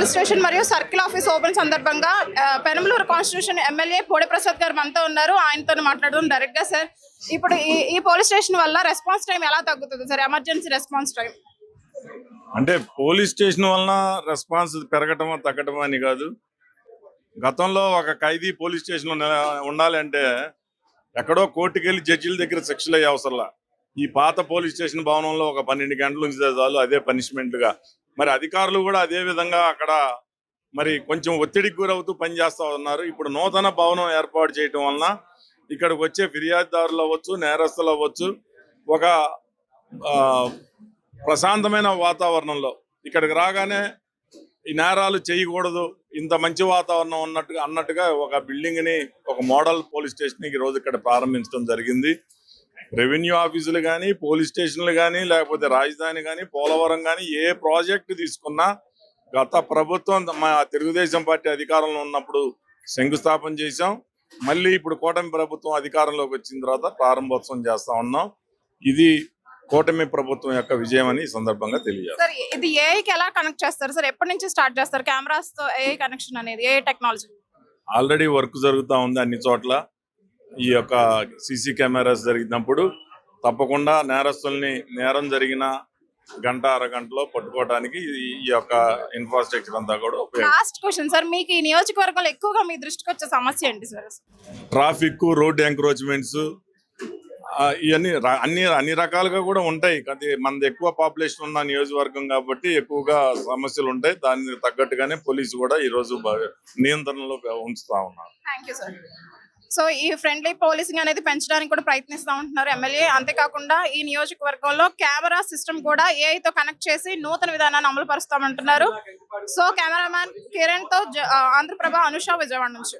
Police station మరియు circle office open సందర్భంగా Penamaluru constitution MLA పోడి Prasad గారు మనతో ఉన్నారు. ఆయనతో మాట్లాడదాం డైరెక్ట్ గా. సార్, ఇప్పుడు ఈ పోలీస్ స్టేషన్ వల్ల రెస్పాన్స్ టైం ఎలా తగ్గుతుంది సార్? ఎమర్జెన్సీ రెస్పాన్స్ టైం అంటే పోలీస్ స్టేషన్ వలన రెస్పాన్స్ పెరగటం తగ్గటం అని కాదు. గతంలో ఒక ఖైదీ పోలీస్ స్టేషన్ ఉండాలి అంటే ఎక్కడో కోర్టుకెళ్ళి జడ్జిల దగ్గర శిక్షలు అయ్యే అవసరంలా. ఈ పాత పోలీస్ స్టేషన్ భవనంలో ఒక 12 గంటలు ఉంచితే చాలు, అదే పనిష్మెంట్గా. మరి అధికారులు కూడా అదే విధంగా అక్కడ మరి కొంచెం ఒత్తిడికి గురవుతూ పనిచేస్తూ ఉన్నారు. ఇప్పుడు నూతన భవనం ఏర్పాటు చేయటం వలన ఇక్కడికి వచ్చే ఫిర్యాదుదారులు అవ్వచ్చు, నేరస్తులు అవ్వచ్చు, ఒక ప్రశాంతమైన వాతావరణంలో ఇక్కడికి రాగానే ఈ నేరాలు చేయకూడదు, ఇంత మంచి వాతావరణం అన్నట్టుగా ఒక బిల్డింగ్ని, ఒక మోడల్ పోలీస్ స్టేషన్ ఈ రోజు ఇక్కడ ప్రారంభించడం జరిగింది. రెవెన్యూ ఆఫీసులు కానీ, పోలీస్ స్టేషన్లు కానీ, లేకపోతే రాజధాని కానీ, పోలవరం కానీ, ఏ ప్రాజెక్టు తీసుకున్నా గత ప్రభుత్వం మా తెలుగుదేశం పార్టీ అధికారంలో ఉన్నప్పుడు శంకుస్థాపన చేశాం. మళ్ళీ ఇప్పుడు కూటమి ప్రభుత్వం అధికారంలోకి వచ్చిన తర్వాత ప్రారంభోత్సవం చేస్తా ఉన్నాం. ఇది కూటమి ప్రభుత్వం యొక్క విజయం అని ఈ సందర్భంగా తెలియజేస్తారు. సార్, ఇది ఏఐకి ఎలా కనెక్ట్ చేస్తారు సార్? ఎప్పటి నుంచి స్టార్ట్ చేస్తారు కెమెరాస్ తో ఏఐ కనెక్షన్ అనేది? ఏఐ టెక్నాలజీ ఆల్రెడీ వర్క్ జరుగుతూ ఉంది అన్ని చోట్ల. ఈ యొక్క సీసీ కెమెరాస్ జరిగినప్పుడు తప్పకుండా నేరస్తుల్ని నేరం జరిగిన గంట అరగంటలో పట్టుకోవడానికి ఈ యొక్క ఇన్ఫ్రాస్ట్రక్చర్ అంతా కూడా ఉపయోగం. లాస్ట్ క్వశ్చన్ సార్, మీకు ఈ నియోజకవర్గంలో ఎక్కువగా మీ దృష్టికి వచ్చే సమస్య ఏంటి సార్? ట్రాఫిక్, రోడ్ ఎంక్రోచ్మెంట్స్, ఇవన్నీ అన్ని రకాలుగా కూడా ఉంటాయి. మనది ఎక్కువ పాపులేషన్ ఉన్న నియోజకవర్గం కాబట్టి ఎక్కువగా సమస్యలు ఉంటాయి. దానికి తగ్గట్టుగానే పోలీసు కూడా ఈ రోజు నియంత్రణలో ఉంచుతా ఉన్నారు. Thank you sir. సో ఈ ఫ్రెండ్లీ పోలీసింగ్ అనేది పెంచడానికి కూడా ప్రయత్నిస్తూ ఉంటున్నారు ఎమ్మెల్యే. అంతేకాకుండా ఈ నియోజకవర్గంలో కెమెరా సిస్టమ్ కూడా ఏఐతో కనెక్ట్ చేసి నూతన విధానాన్ని అమలు పరుస్తామంటున్నారు. సో కెమెరామ్యాన్ కిరణ్ తో ఆంధ్రప్రభ అనుష, విజయవాడ నుంచి.